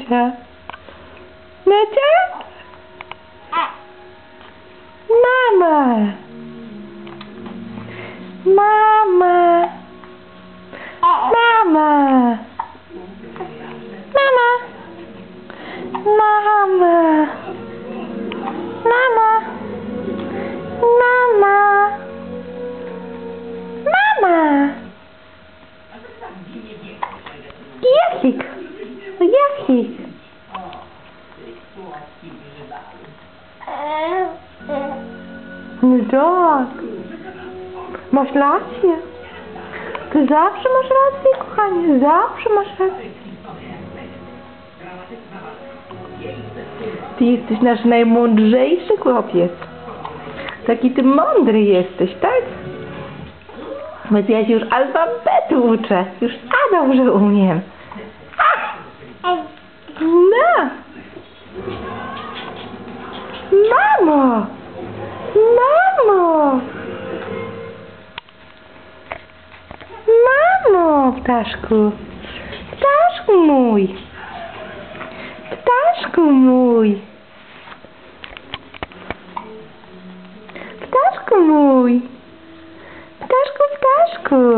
Nacia? Nacia? Mama! Mama! Mama! Mama! Mama! Mama! Mama! Mama! Jachik! Jachik! No tak. Masz rację. Ty zawsze masz rację, kochanie. Zawsze masz rację. Ty jesteś nasz najmądrzejszy chłopiec. Taki ty mądry jesteś, tak? Więc ja się już alfabetu uczę. Już A dobrze umiem. No! Mamo! Mamo! Mamo, ptaszku! Ptaszku mój! Ptaszku mój! Ptaszku mój! Ptaszku, ptaszku!